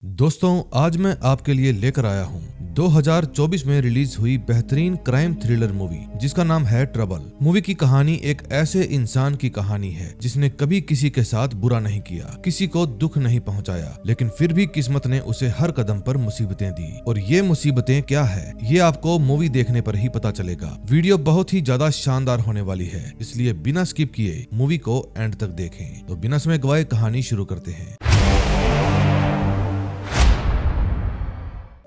दोस्तों, आज मैं आपके लिए लेकर आया हूँ 2024 में रिलीज हुई बेहतरीन क्राइम थ्रिलर मूवी जिसका नाम है ट्रबल। मूवी की कहानी एक ऐसे इंसान की कहानी है जिसने कभी किसी के साथ बुरा नहीं किया, किसी को दुख नहीं पहुंचाया, लेकिन फिर भी किस्मत ने उसे हर कदम पर मुसीबतें दी। और ये मुसीबतें क्या है, ये आपको मूवी देखने पर ही पता चलेगा। वीडियो बहुत ही ज्यादा शानदार होने वाली है, इसलिए बिना स्किप किए मूवी को एंड तक देखें। तो बिना समय गवाए कहानी शुरू करते हैं।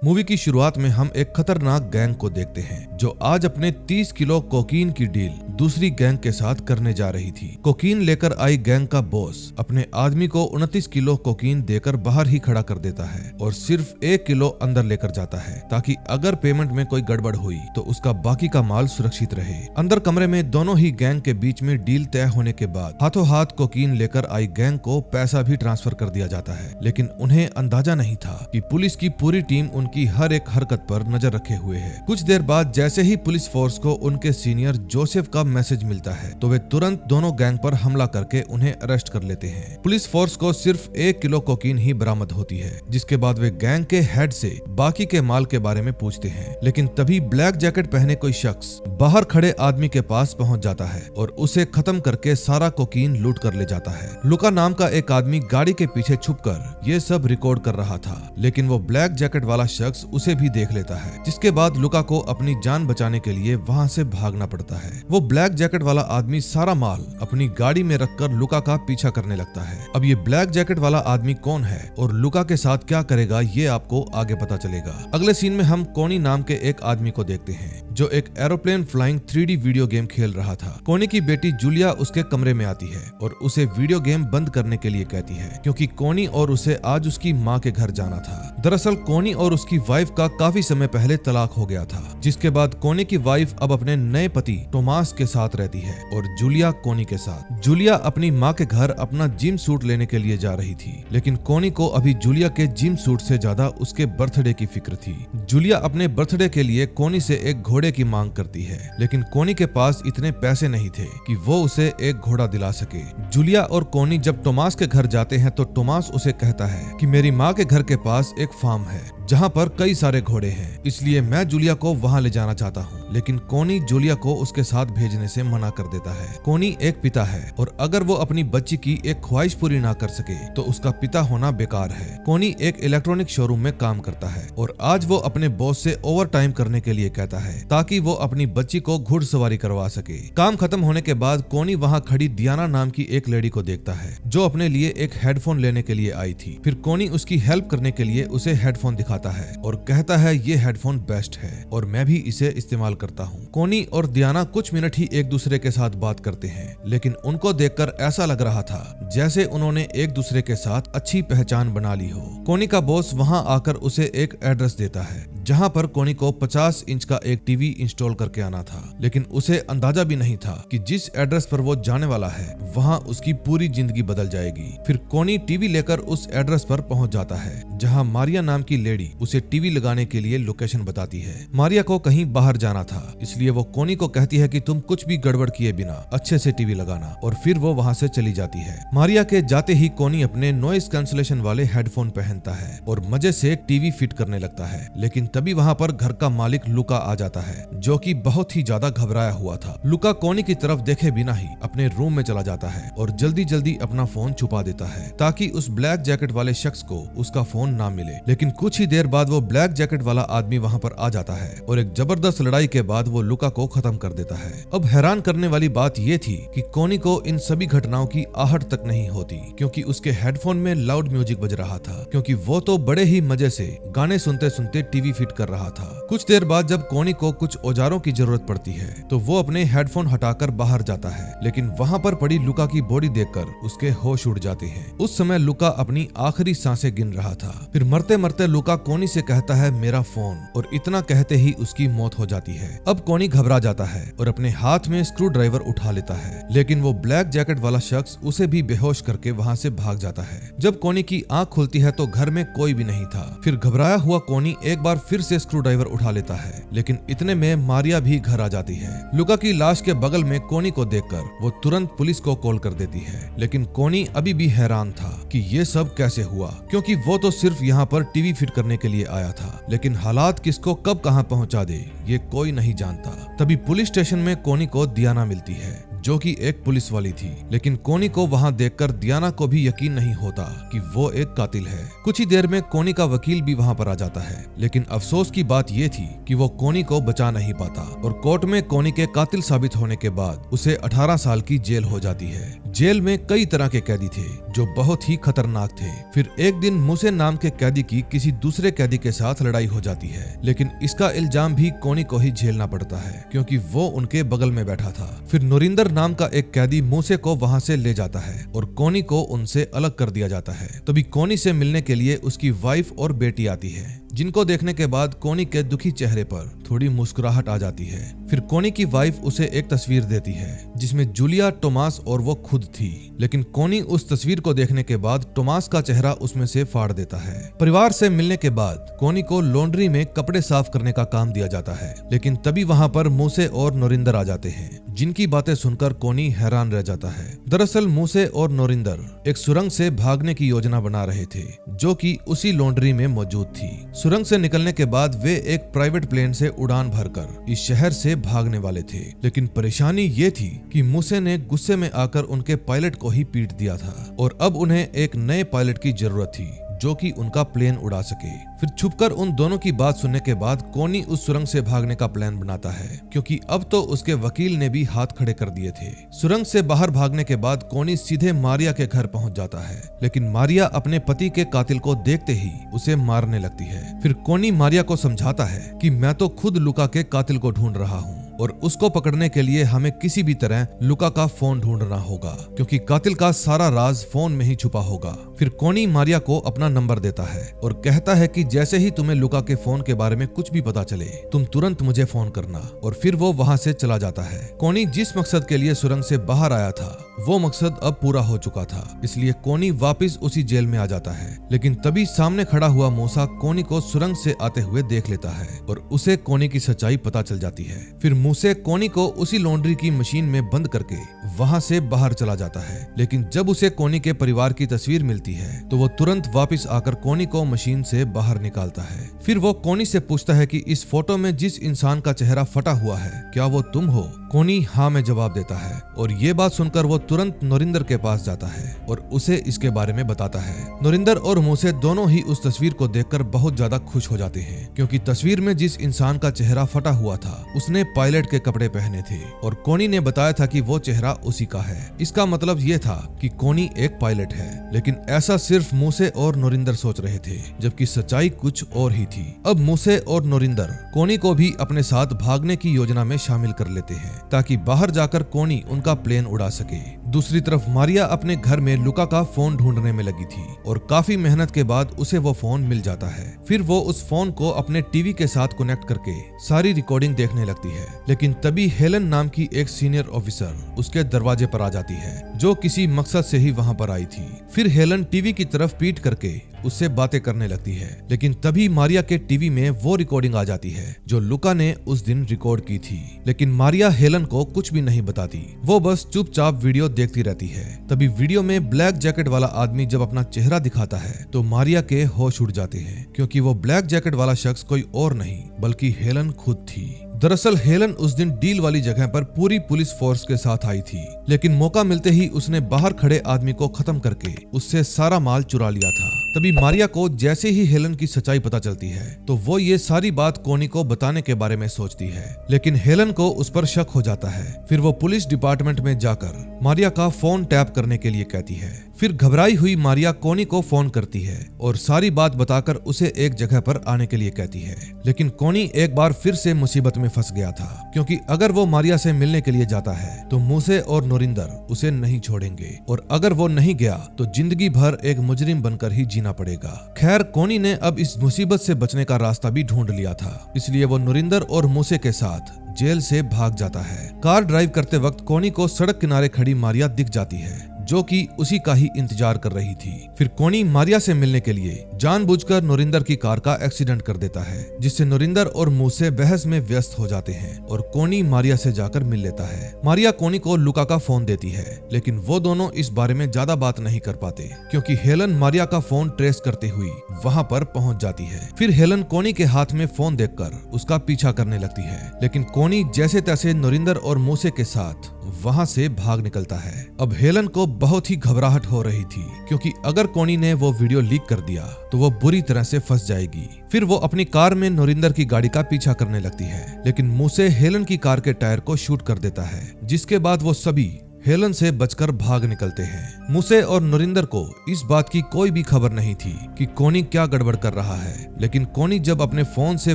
मूवी की शुरुआत में हम एक खतरनाक गैंग को देखते हैं जो आज अपने 30 किलो कोकीन की डील दूसरी गैंग के साथ करने जा रही थी। कोकीन लेकर आई गैंग का बॉस अपने आदमी को 29 किलो कोकीन देकर बाहर ही खड़ा कर देता है और सिर्फ 1 किलो अंदर लेकर जाता है ताकि अगर पेमेंट में कोई गड़बड़ हुई तो उसका बाकी का माल सुरक्षित रहे। अंदर कमरे में दोनों ही गैंग के बीच में डील तय होने के बाद हाथों हाथ कोकीन लेकर आई गैंग को पैसा भी ट्रांसफर कर दिया जाता है, लेकिन उन्हें अंदाजा नहीं था कि पुलिस की पूरी टीम की हर एक हरकत पर नजर रखे हुए है। कुछ देर बाद जैसे ही पुलिस फोर्स को उनके सीनियर जोसेफ का मैसेज मिलता है तो वे तुरंत दोनों गैंग पर हमला करके उन्हें अरेस्ट कर लेते हैं। पुलिस फोर्स को सिर्फ 1 किलो कोकीन ही बरामद होती है, जिसके बाद वे गैंग के हेड से बाकी के माल के बारे में पूछते हैं। लेकिन तभी ब्लैक जैकेट पहने कोई शख्स बाहर खड़े आदमी के पास पहुंच जाता है और उसे खत्म करके सारा कोकीन लूट कर ले जाता है। लुका नाम का एक आदमी गाड़ी के पीछे छुपकर ये सब रिकॉर्ड कर रहा था, लेकिन वो ब्लैक जैकेट वाला शख्स उसे भी देख लेता है, जिसके बाद लुका को अपनी जान बचाने के लिए वहां से भागना पड़ता है। वो ब्लैक जैकेट वाला आदमी सारा माल अपनी गाड़ी में रखकर लुका का पीछा करने लगता है। अब ये ब्लैक जैकेट वाला आदमी कौन है और लुका के साथ क्या करेगा, ये आपको आगे पता चलेगा। अगले सीन में हम कोनी नाम के एक आदमी को देखते हैं जो एक aeroplane flying 3D video game खेल रहा था। कोनी की बेटी जूलिया उसके कमरे में आती है और उसे वीडियो गेम बंद करने के लिए कहती है क्योंकि कोनी और उसे आज उसकी माँ के घर जाना था। दरअसल कोनी और उसकी वाइफ का काफी समय पहले तलाक हो गया था, जिसके बाद कोनी की वाइफ अब अपने नए पति टोमास के साथ रहती है और जूलिया कोनी के साथ। जूलिया अपनी माँ के घर अपना जिम सूट लेने के लिए जा रही थी, लेकिन कोनी को अभी जूलिया के जिम सूट से ज्यादा उसके बर्थडे की फिक्र थी। जूलिया अपने बर्थडे के लिए कोनी से एक घोड़े की मांग करती है, लेकिन कोनी के पास इतने पैसे नहीं थे कि वो उसे एक घोड़ा दिला सके। जूलिया और कोनी जब टोमास के घर जाते हैं तो टोमास उसे कहता है कि मेरी माँ के घर के पास एक फार्म है जहाँ पर कई सारे घोड़े हैं, इसलिए मैं जूलिया को वहाँ ले जाना चाहता हूँ। लेकिन कोनी जूलिया को उसके साथ भेजने से मना कर देता है। कोनी एक पिता है और अगर वो अपनी बच्ची की एक ख्वाहिश पूरी ना कर सके तो उसका पिता होना बेकार है। कोनी एक इलेक्ट्रॉनिक शोरूम में काम करता है और आज वो अपने बॉस से ओवर टाइम करने के लिए कहता है ताकि वो अपनी बच्ची को घुड़सवारी करवा सके। काम खत्म होने के बाद कोनी वहाँ खड़ी डियाना नाम की एक लेडी को देखता है जो अपने लिए एक हेडफोन लेने के लिए आई थी। फिर कोनी उसकी हेल्प करने के लिए उसे हेडफोन दिखाता है और कहता है ये हेडफोन बेस्ट है और मैं भी इसे इस्तेमाल करता हूँ। कोनी और डियाना कुछ मिनट ही एक दूसरे के साथ बात करते हैं, लेकिन उनको देखकर ऐसा लग रहा था जैसे उन्होंने एक दूसरे के साथ अच्छी पहचान बना ली हो। कोनी का बॉस वहाँ आकर उसे एक एड्रेस देता है जहाँ पर कोनी को 50 इंच का एक टीवी इंस्टॉल करके आना था, लेकिन उसे अंदाजा भी नहीं था कि जिस एड्रेस पर वो जाने वाला है वहाँ उसकी पूरी जिंदगी बदल जाएगी। फिर कोनी टीवी लेकर उस एड्रेस पर पहुँच जाता है जहाँ मारिया नाम की लेडी उसे टीवी लगाने के लिए लोकेशन बताती है। मारिया को कहीं बाहर जाना था, इसलिए वो कोनी को कहती है कि तुम कुछ भी गड़बड़ किए बिना अच्छे से टीवी लगाना, और फिर वो वहाँ से चली जाती है। मारिया के जाते ही कोनी अपने नॉइस कैंसलेशन वाले हेडफोन पहनता है और मजे से टीवी फिट करने लगता है, लेकिन तभी वहाँ पर घर का मालिक लुका आ जाता है जो कि बहुत ही ज्यादा घबराया हुआ था। लुका कोनी की तरफ देखे बिना ही अपने रूम में चला जाता है और जल्दी जल्दी अपना फोन छुपा देता है ताकि उस ब्लैक जैकेट वाले शख्स को उसका फोन ना मिले। लेकिन कुछ ही देर बाद वो ब्लैक जैकेट वाला आदमी वहाँ पर आ जाता है और एक जबरदस्त लड़ाई के बाद वो लुका को खत्म कर देता है। अब हैरान करने वाली बात ये थी कि कोनी को इन सभी घटनाओं की आहट तक नहीं होती क्योंकि उसके हेडफोन में लाउड म्यूजिक बज रहा था, क्योंकि वो तो बड़े ही मजे से गाने सुनते सुनते टीवी फिट कर रहा था। कुछ देर बाद जब कोनी को कुछ औजारों की जरूरत पड़ती है तो वो अपने हेडफोन हटाकर बाहर जाता है, लेकिन वहाँ पर पड़ी लुका की बॉडी देखकर उसके होश उड़ जाते हैं। उस समय लुका अपनी आखिरी सांसें गिन रहा था। फिर मरते मरते लुका कोनी से कहता है मेरा फोन, और इतना कहते ही उसकी मौत हो जाती है। अब कोनी घबरा जाता है और अपने हाथ में स्क्रू ड्राइवर उठा लेता है, लेकिन वो ब्लैक जैकेट वाला शख्स उसे भी बेहोश करके वहाँ से भाग जाता है। जब कोनी की आंख खुलती है तो घर में कोई भी नहीं था। फिर घबराया हुआ कोनी एक बार फिर से स्क्रू ड्राइवर उठा लेता है, लेकिन इतने में मारिया भी घर आ जाती आती है। लुका की लाश के बगल में कोनी को देखकर वो तुरंत पुलिस को कॉल कर देती है, लेकिन कोनी अभी भी हैरान था कि ये सब कैसे हुआ, क्योंकि वो तो सिर्फ यहाँ पर टीवी फिट करने के लिए आया था। लेकिन हालात किसको कब कहाँ पहुँचा दे ये कोई नहीं जानता। तभी पुलिस स्टेशन में कोनी को दियाना मिलती है, जो कि एक पुलिस वाली थी। लेकिन कोनी को वहां देखकर दियाना को भी यकीन नहीं होता कि वो एक कातिल है। कुछ ही देर में कोनी का वकील भी वहां पर आ जाता है, लेकिन अफसोस की बात ये थी कि वो कोनी को बचा नहीं पाता और कोर्ट में कोनी के कातिल साबित होने के बाद उसे 18 साल की जेल हो जाती है। जेल में कई तरह के कैदी थे जो बहुत ही खतरनाक थे। फिर एक दिन मूसे नाम के कैदी की किसी दूसरे कैदी के साथ लड़ाई हो जाती है, लेकिन इसका इल्जाम भी कोनी को ही झेलना पड़ता है, क्योंकि वो उनके बगल में बैठा था। फिर नोरिंदर नाम का एक कैदी मूसे को वहां से ले जाता है और कोनी को उनसे अलग कर दिया जाता है। तभी कोनी से मिलने के लिए उसकी वाइफ और बेटी आती है, जिनको देखने के बाद कोनी के दुखी चेहरे पर थोड़ी मुस्कुराहट आ जाती है। फिर कोनी की वाइफ उसे एक तस्वीर देती है जिसमें जूलिया, टोमास और वो खुद थी, लेकिन कोनी उस तस्वीर को देखने के बाद टोमास का चेहरा उसमें से फाड़ देता है। परिवार से मिलने के बाद कोनी को लॉन्ड्री में कपड़े साफ करने का काम दिया जाता है, लेकिन तभी वहां पर मूसे और नोरिंदर आ जाते हैं, जिनकी बातें सुनकर कोनी हैरान रह जाता है। दरअसल मूसे और नोरिंदर एक सुरंग से भागने की योजना बना रहे थे, जो कि उसी लॉन्ड्री में मौजूद थी। सुरंग से निकलने के बाद वे एक प्राइवेट प्लेन से उड़ान भरकर इस शहर से भागने वाले थे, लेकिन परेशानी ये थी कि मूसे ने गुस्से में आकर उनके पायलट को ही पीट दिया था और अब उन्हें एक नए पायलट की जरूरत थी जो कि उनका प्लेन उड़ा सके। फिर छुपकर उन दोनों की बात सुनने के बाद कोनी उस सुरंग से भागने का प्लान बनाता है, क्योंकि अब तो उसके वकील ने भी हाथ खड़े कर दिए थे। सुरंग से बाहर भागने के बाद कोनी सीधे मारिया के घर पहुंच जाता है, लेकिन मारिया अपने पति के कातिल को देखते ही उसे मारने लगती है। फिर कोनी मारिया को समझाता है कि मैं तो खुद लुका के कातिल को ढूंढ रहा हूँ और उसको पकड़ने के लिए हमें किसी भी तरह लुका का फोन ढूंढना होगा, क्योंकि कातिल का सारा राज फोन में ही छुपा होगा। फिर कोनी मारिया को अपना नंबर देता है और कहता है कि जैसे ही तुम्हें लुका के फोन के बारे में कुछ भी पता चले तुम तुरंत मुझे फोन करना, और फिर वो वहां से चला जाता है। कोनी जिस मकसद के लिए सुरंग से बाहर आया था वो मकसद अब पूरा हो चुका था, इसलिए कोनी वापस उसी जेल में आ जाता है। लेकिन तभी सामने खड़ा हुआ मूसा कोनी को सुरंग से आते हुए देख लेता है और उसे कोनी की सच्चाई पता चल जाती है। फिर मूसे कोनी को उसी लॉन्ड्री की मशीन में बंद करके वहां से बाहर चला जाता है, लेकिन जब उसे कोनी के परिवार की तस्वीर मिलती है तो वो तुरंत वापस आकर कोनी को मशीन से बाहर निकालता है। फिर वो कोनी से पूछता है कि इस फोटो में जिस इंसान का चेहरा फटा हुआ है क्या वो तुम हो? कोनी हाँ में जवाब देता है और ये बात सुनकर वो तुरंत नोरिंदर के पास जाता है और उसे इसके बारे में बताता है। नोरिंदर और मूसे दोनों ही उस तस्वीर को देखकर बहुत ज्यादा खुश हो जाते हैं, क्योंकि तस्वीर में जिस इंसान का चेहरा फटा हुआ था उसने पायलट के कपड़े पहने थे और कोनी ने बताया था कि वो चेहरा उसी का है। इसका मतलब ये था कि कोनी एक पायलट है, लेकिन ऐसा सिर्फ मूसे और नोरिंदर सोच रहे थे, जबकि सच्चाई कुछ और ही थी। अब मूसे और नोरिंदर कोनी को भी अपने साथ भागने की योजना में शामिल कर लेते हैं ताकि बाहर जाकर कोनी उनका प्लेन उड़ा सके। दूसरी तरफ मारिया अपने घर में लुका का फोन ढूंढने में लगी थी और काफी मेहनत के बाद उसे वो फोन मिल जाता है। फिर वो उस फोन को अपने टीवी के साथ कनेक्ट करके सारी रिकॉर्डिंग देखने लगती है, लेकिन तभी हेलन नाम की एक सीनियर ऑफिसर उसके दरवाजे पर आ जाती है, जो किसी मकसद से ही वहां पर आई थी। फिर हेलन टीवी की तरफ पीट करके उससे बातें करने लगती है, लेकिन तभी मारिया के टीवी में वो रिकॉर्डिंग आ जाती है जो लुका ने उस दिन रिकॉर्ड की थी। लेकिन मारिया हेलन को कुछ भी नहीं बताती, वो बस चुपचाप वीडियो देखती रहती है। तभी वीडियो में ब्लैक जैकेट वाला आदमी जब अपना चेहरा दिखाता है तो मारिया के होश उड़ जाते हैं, क्योंकि वो ब्लैक जैकेट वाला शख्स कोई और नहीं बल्कि हेलन खुद थी। दरअसल हेलन उस दिन डील वाली जगह पर पूरी पुलिस फोर्स के साथ आई थी, लेकिन मौका मिलते ही उसने बाहर खड़े आदमी को खत्म करके उससे सारा माल चुरा लिया था। तभी मारिया को जैसे ही हेलन की सच्चाई पता चलती है तो वो ये सारी बात कोनी को बताने के बारे में सोचती है, लेकिन हेलन को उस पर शक हो जाता है। फिर वो पुलिस डिपार्टमेंट में जाकर मारिया का फोन टैप करने के लिए कहती है। फिर घबराई हुई मारिया कोनी को फोन करती है और सारी बात बताकर उसे एक जगह पर आने के लिए कहती है, लेकिन कोनी एक बार फिर से मुसीबत में फंस गया था, क्योंकि अगर वो मारिया से मिलने के लिए जाता है तो मूसे और नोरिंदर उसे नहीं छोड़ेंगे और अगर वो नहीं गया तो जिंदगी भर एक मुजरिम बनकर ही जीना पड़ेगा। खैर कोनी ने अब इस मुसीबत से बचने का रास्ता भी ढूंढ लिया था, इसलिए वो नोरिंदर और मूसे के साथ जेल से भाग जाता है। कार ड्राइव करते वक्त कोनी को सड़क किनारे खड़ी मारिया दिख जाती है, जो कि उसी का ही इंतजार कर रही थी। फिर कोनी मारिया से मिलने के लिए जानबूझकर नोरिंदर की कार का एक्सीडेंट कर देता है, जिससे नोरिंदर और मूसे बहस में व्यस्त हो जाते हैं और कोनी मारिया से जाकर मिल लेता है। मारिया कोनी को लुका का फोन देती है, लेकिन वो दोनों इस बारे में ज्यादा बात नहीं कर पाते क्योंकि हेलन मारिया का फोन ट्रेस करते हुई वहां पर पहुंच जाती है। फिर हेलन कोनी के हाथ में फोन देखकर उसका पीछा करने लगती है, लेकिन कोनी जैसे तैसे नोरिंदर और मूसे के साथ वहां से भाग निकलता है। अब हेलन को बहुत ही घबराहट हो रही थी क्योंकि अगर कोनी ने वो वीडियो लीक कर दिया तो वो बुरी तरह से फंस जाएगी। फिर वो अपनी कार में नोरिंदर की गाड़ी का पीछा करने लगती है, लेकिन मूसे हेलन की कार के टायर को शूट कर देता है, जिसके बाद वो सभी हेलन से बचकर भाग निकलते हैं। मूसे और नोरिंदर को इस बात की कोई भी खबर नहीं थी कि कोनी क्या गड़बड़ कर रहा है, लेकिन कोनी जब अपने फोन से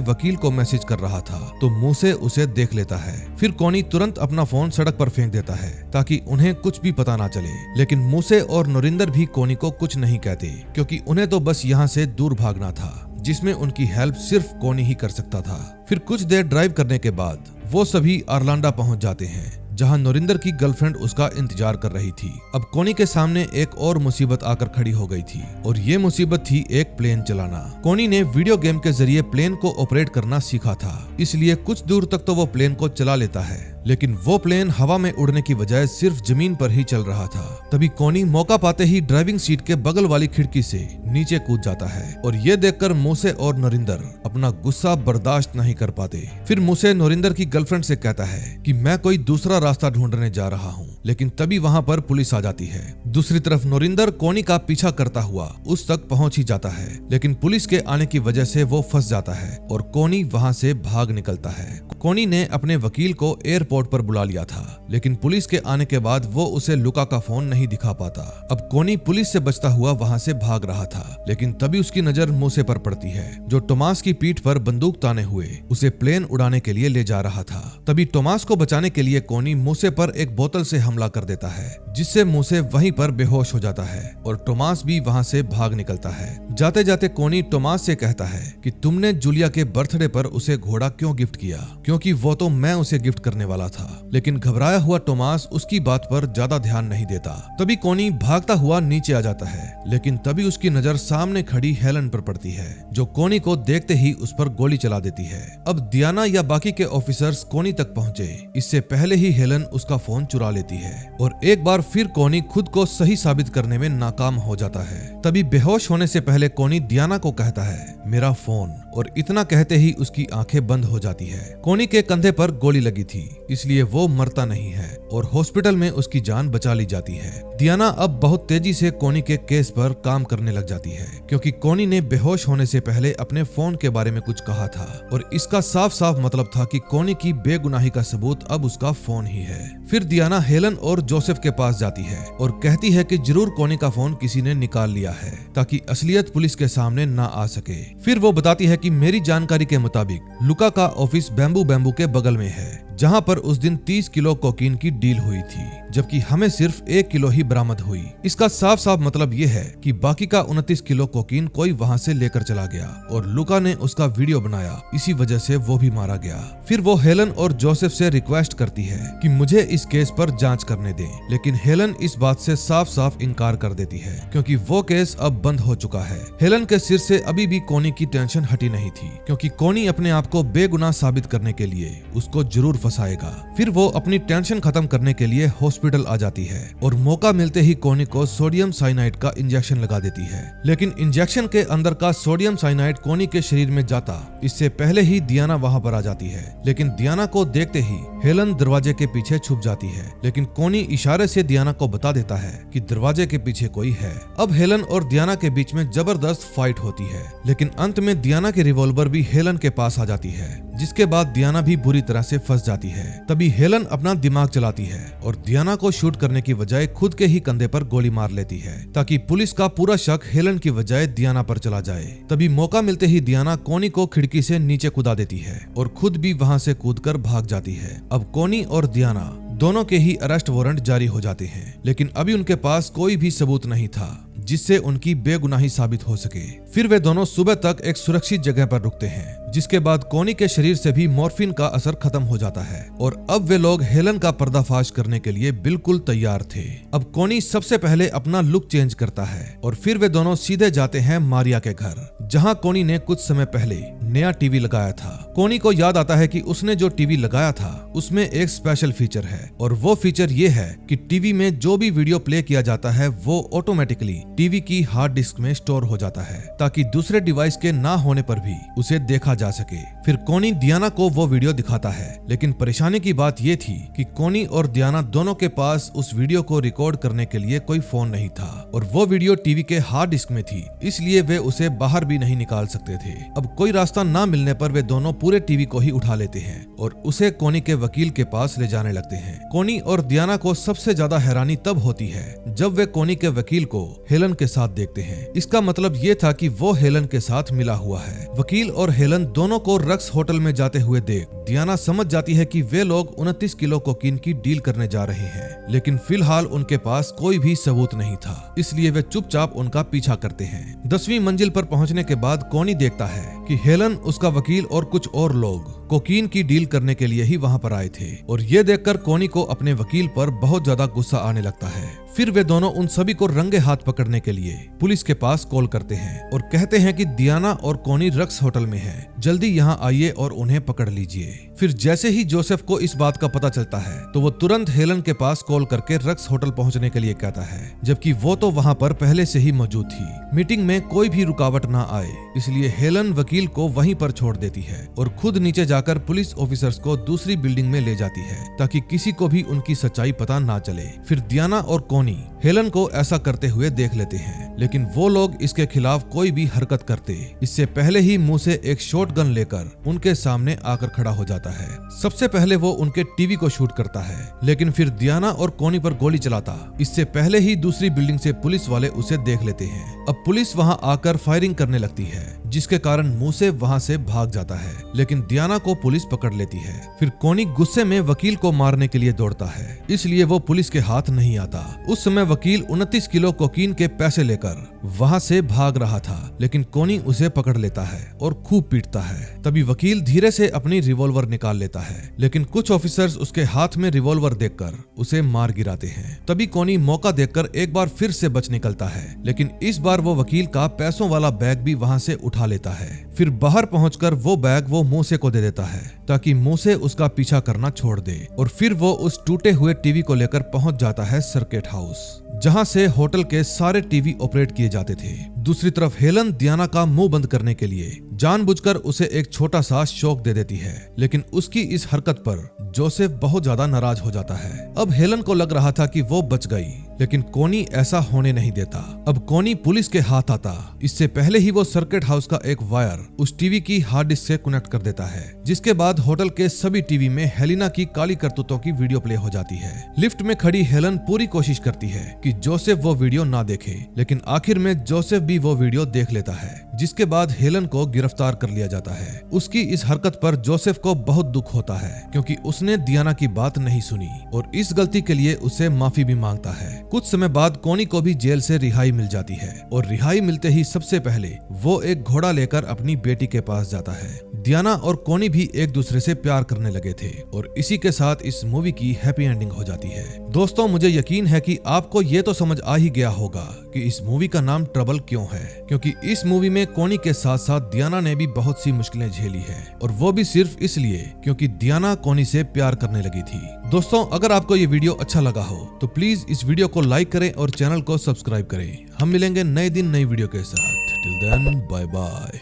वकील को मैसेज कर रहा था तो मूसे उसे देख लेता है। फिर कोनी तुरंत अपना फोन सड़क पर फेंक देता है ताकि उन्हें कुछ भी पता ना चले, लेकिन मूसे और नोरिंदर भी कोनी को कुछ नहीं कहते क्योंकि उन्हें तो बस यहाँ से दूर भागना था, जिसमें उनकी हेल्प सिर्फ कोनी ही कर सकता था। फिर कुछ देर ड्राइव करने के बाद वो सभी अरलांडा पहुंच जाते हैं, जहां नोरिंदर की गर्लफ्रेंड उसका इंतजार कर रही थी। अब कोनी के सामने एक और मुसीबत आकर खड़ी हो गई थी और ये मुसीबत थी एक प्लेन चलाना। कोनी ने वीडियो गेम के जरिए प्लेन को ऑपरेट करना सीखा था, इसलिए कुछ दूर तक तो वो प्लेन को चला लेता है, लेकिन वो प्लेन हवा में उड़ने की बजाय सिर्फ जमीन पर ही चल रहा था। तभी कोनी मौका पाते ही ड्राइविंग सीट के बगल वाली खिड़की से नीचे कूद जाता है और ये देखकर मूसे और नोरिंदर अपना गुस्सा बर्दाश्त नहीं कर पाते। फिर मूसे नोरिंदर की गर्लफ्रेंड से कहता है कि मैं कोई दूसरा रास्ता ढूंढने जा रहा हूँ, लेकिन तभी वहाँ पर पुलिस आ जाती है। दूसरी तरफ नोरिंदर कोनी का पीछा करता हुआ उस तक पहुँच ही जाता है, लेकिन पुलिस के आने की वजह से वो फंस जाता है और कोनी वहाँ से भाग निकलता है। कोनी ने अपने वकील को एयरपोर्ट पर बुला लिया था, लेकिन पुलिस के आने के बाद वो उसे लुका का फोन नहीं दिखा पाता। अब कोनी पुलिस से बचता हुआ वहां से भाग रहा था, लेकिन तभी उसकी नजर मूसे पर पड़ती है, जो टोमास की पीठ पर बंदूक ताने हुए उसे प्लेन उड़ाने के लिए ले जा रहा था। तभी टोमास को बचाने के लिए कोनी मूसे पर एक बोतल से हमला कर देता है, जिससे मूसे वहीं पर बेहोश हो जाता है और टोमास भी वहां से भाग निकलता है। जाते जाते कोनी टोमास से कहता है कि तुमने जूलिया के बर्थडे पर उसे घोड़ा क्यों गिफ्ट किया, क्योंकि वो तो मैं उसे गिफ्ट करने वाला था। लेकिन घबराया हुआ टोमास उसकी बात पर ज्यादा ध्यान नहीं देता। तभी कोनी भागता हुआ नीचे आ जाता है, लेकिन तभी उसकी नजर सामने खड़ी हेलन पर पड़ती है, जो कोनी को देखते ही उस पर गोली चला देती है। अब दियाना या बाकी के ऑफिसर्स कोनी तक पहुंचे इससे पहले ही हेलन उसका फोन चुरा लेती है और एक बार फिर कोनी खुद को सही साबित करने में नाकाम हो जाता है। तभी बेहोश होने से पहले कोनी दियाना को कहता है मेरा फोन, और इतना कहते ही उसकी आंखें बंद हो जाती है। कोनी के कंधे पर गोली लगी थी, इसलिए वो मरता नहीं है और हॉस्पिटल में उसकी जान बचा ली जाती है। दियाना अब बहुत तेजी से कोनी के केस पर काम करने लग जाती है, क्योंकि कोनी ने बेहोश होने से पहले अपने फोन के बारे में कुछ कहा था और इसका साफ साफ मतलब था कि कोनी की बेगुनाही का सबूत अब उसका फोन ही है। फिर दियाना हेलन और जोसेफ के पास जाती है और कहती है कि जरूर कोनी का फोन किसी ने निकाल लिया है ताकि असलियत पुलिस के सामने ना आ सके। फिर वो बताती है कि मेरी जानकारी के मुताबिक लुका का ऑफिस बैम्बू के बगल में है, जहां पर उस दिन 30 किलो कोकीन की डील हुई थी, जबकि हमें सिर्फ 1 किलो ही बरामद हुई। इसका साफ साफ मतलब ये है कि बाकी का 29 किलो कोकीन कोई वहां से लेकर चला गया और लुका ने उसका वीडियो बनाया, इसी वजह से वो भी मारा गया। फिर वो हेलन और जोसेफ से रिक्वेस्ट करती है कि मुझे इस केस पर जांच करने दें, लेकिन हेलन इस बात से साफ साफ इनकार कर देती है क्योंकि वो केस अब बंद हो चुका है। हेलन के सिर से अभी भी कोनी की टेंशन हटी नहीं थी, क्योंकि कोनी अपने आप को बेगुनाह साबित करने के लिए उसको जरूर फंसाएगा। फिर वो अपनी टेंशन खत्म करने के लिए हॉस्पिटल आ जाती है और मौका मिलते ही कोनी को सोडियम साइनाइड का इंजेक्शन लगा देती है, लेकिन इंजेक्शन के अंदर का सोडियम साइनाइड कोनी के शरीर में जाता इससे पहले ही दियाना वहां पर आ जाती है। लेकिन दियाना को देखते ही हेलन दरवाजे के पीछे छुप जाती है, लेकिन कोनी इशारे से दियाना को बता देता है कि दरवाजे के पीछे कोई है। अब हेलन और दियाना के बीच में जबरदस्त फाइट होती है, लेकिन अंत में दियाना की रिवॉल्वर भी हेलन के पास आ जाती है, जिसके बाद दियाना भी बुरी तरह से फंस जाती है। तभी हेलन अपना दिमाग चलाती है और दियाना को शूट करने की बजाय खुद के ही कंधे पर गोली मार लेती है, ताकि पुलिस का पूरा शक हेलन की बजाय दियाना पर चला जाए। तभी मौका मिलते ही दियाना कोनी को खिड़की से नीचे कूदा देती है और खुद भी वहां से कूदकर भाग जाती है। अब कोनी और दियाना दोनों के ही अरेस्ट वारंट जारी हो जाते हैं, लेकिन अभी उनके पास कोई भी सबूत नहीं था जिससे उनकी बेगुनाही साबित हो सके। फिर वे दोनों सुबह तक एक सुरक्षित जगह पर रुकते हैं, जिसके बाद कोनी के शरीर से भी मॉर्फिन का असर खत्म हो जाता है और अब वे लोग हेलन का पर्दाफाश करने के लिए बिल्कुल तैयार थे। अब कोनी सबसे पहले अपना लुक चेंज करता है और फिर वे दोनों सीधे जाते हैं मारिया के घर, जहां कोनी ने कुछ समय पहले नया टीवी लगाया था। कोनी को याद आता है कि उसने जो टीवी लगाया था उसमें एक स्पेशल फीचर है और वो फीचर ये है कि टीवी में जो भी वीडियो प्ले किया जाता है वो ऑटोमेटिकली टीवी की हार्ड डिस्क में स्टोर हो जाता है ताकि दूसरे डिवाइस के ना होने पर भी उसे देखा जा सके। फिर कोनी डियाना को वो वीडियो दिखाता है, लेकिन परेशानी की बात ये थी कि कोनी और डियाना दोनों के पास उस वीडियो को रिकॉर्ड करने के लिए कोई फोन नहीं था और वो वीडियो टीवी के हार्ड डिस्क में थी, इसलिए वे उसे बाहर भी नहीं निकाल सकते थे। अब कोई रास्ता ना मिलने पर वे दोनों पूरे टीवी को ही उठा लेते हैं और उसे कोनी के वकील के पास ले जाने लगते हैं। कोनी और डियाना को सबसे ज्यादा हैरानी तब होती है जब वे कोनी के वकील को हेलन के साथ देखते हैं। इसका मतलब ये था कि वो हेलन के साथ मिला हुआ है। वकील और हेलन दोनों को रक्स होटल में जाते हुए देख डियाना समझ जाती है कि वे लोग 29 किलो कोकीन की डील करने जा रहे हैं, लेकिन फिलहाल उनके पास कोई भी सबूत नहीं था, इसलिए वे चुपचाप उनका पीछा करते हैं। 10वीं मंजिल पर पहुंचने के बाद कोनी देखता है कि हेलन, उसका वकील और कुछ और लोग कोकीन की डील करने के लिए ही वहां पर आए थे और ये देखकर कोनी को अपने वकील पर बहुत ज्यादा गुस्सा आने लगता है। फिर वे दोनों उन सभी को रंगे हाथ पकड़ने के लिए पुलिस के पास कॉल करते हैं और कहते हैं कि डियाना और कोनी रक्स होटल में है, जल्दी यहाँ आइए और उन्हें पकड़ लीजिए। फिर जैसे ही जोसेफ को इस बात का पता चलता है तो वो तुरंत हेलन के पास कॉल करके रक्स होटल पहुंचने के लिए कहता है, जबकि वो तो वहां पर पहले से ही मौजूद थी। मीटिंग में कोई भी रुकावट ना आए, इसलिए हेलन वकील को वहीं पर छोड़ देती है और खुद नीचे जाकर पुलिस ऑफिसर्स को दूसरी बिल्डिंग में ले जाती है ताकि किसी को भी उनकी सच्चाई पता ना चले। फिर डियाना और कोनी हेलन को ऐसा करते हुए देख लेते हैं, लेकिन वो लोग इसके खिलाफ कोई भी हरकत करते इससे पहले ही मुंह से एक शॉटगन लेकर उनके सामने आकर खड़ा हो जाता है। सबसे पहले वो उनके टीवी को शूट करता है, लेकिन फिर डियाना और कोनी पर गोली चलाता इससे पहले ही दूसरी बिल्डिंग से पुलिस वाले उसे देख लेते हैं। अब पुलिस वहां आकर फायरिंग करने लगती है, जिसके कारण मुंह से वहां से भाग जाता है, लेकिन डियाना को पुलिस पकड़ लेती है। फिर कोनी गुस्से में वकील को मारने के लिए दौड़ता है, इसलिए वो पुलिस के हाथ नहीं आता। उस समय वकील 29 किलो कोकीन के पैसे लेकर वहां से भाग रहा था, लेकिन कोनी उसे पकड़ लेता है और खूब पीटता है। तभी वकील धीरे से अपनी रिवॉल्वर निकाल लेता है, लेकिन कुछ ऑफिसर्स उसके हाथ में रिवॉल्वर देखकर उसे मार गिराते हैं। तभी कोनी मौका देखकर एक बार फिर से बच निकलता है, लेकिन इस बार वो वकील का पैसों वाला बैग भी वहां से उठा लेता है। फिर बाहर पहुंचकर वो बैग वो मूसे को दे देता है ताकि मूसे उसका पीछा करना छोड़ दे और फिर वो उस टूटे हुए टीवी को लेकर पहुंच जाता है सर्किट हाउस, जहां से होटल के सारे टीवी ऑपरेट किए जाते थे। दूसरी तरफ हेलन डियाना का मुंह बंद करने के लिए जानबूझकर उसे एक छोटा सा शॉक दे देती है, लेकिन उसकी इस हरकत पर जोसेफ बहुत ज्यादा नाराज हो जाता है। अब हेलन को लग रहा था कि वो बच गई, लेकिन कोनी ऐसा होने नहीं देता। अब कोनी पुलिस के हाथ आता इससे पहले ही वो सर्किट हाउस का एक वायर उस टीवी की हार्ड डिस्क से कनेक्ट कर देता है, जिसके बाद होटल के सभी टीवी में हेलिना की काली करतूतों की वीडियो प्ले हो जाती है। लिफ्ट में खड़ी हेलन पूरी कोशिश करती है कि जोसेफ वो वीडियो ना देखे, लेकिन आखिर में जोसेफ भी वो वीडियो देख लेता है, जिसके बाद हेलन को गिरफ्तार कर लिया जाता है। उसकी इस हरकत पर जोसेफ को बहुत दुख होता है, क्योंकि उसने डियाना की बात नहीं सुनी और इस गलती के लिए उसे माफी भी मांगता है। कुछ समय बाद कोनी को भी जेल से रिहाई मिल जाती है और रिहाई मिलते ही सबसे पहले वो एक घोड़ा लेकर अपनी बेटी के पास जाता है। डियाना और कोनी भी एक दूसरे से प्यार करने लगे थे और इसी के साथ इस मूवी की हैप्पी एंडिंग हो जाती है। दोस्तों, मुझे यकीन है कि आपको ये तो समझ आ ही गया होगा कि इस मूवी का नाम ट्रबल क्यों है, क्योंकि इस मूवी में कोनी के साथ साथ डियाना ने भी बहुत सी मुश्किलें झेली है और वो भी सिर्फ इसलिए क्योंकि डियाना कोनी से प्यार करने लगी थी। दोस्तों, अगर आपको ये वीडियो अच्छा लगा हो तो प्लीज इस वीडियो को लाइक करें और चैनल को सब्सक्राइब करें। हम मिलेंगे नए दिन नई वीडियो के साथ। Till then, bye bye.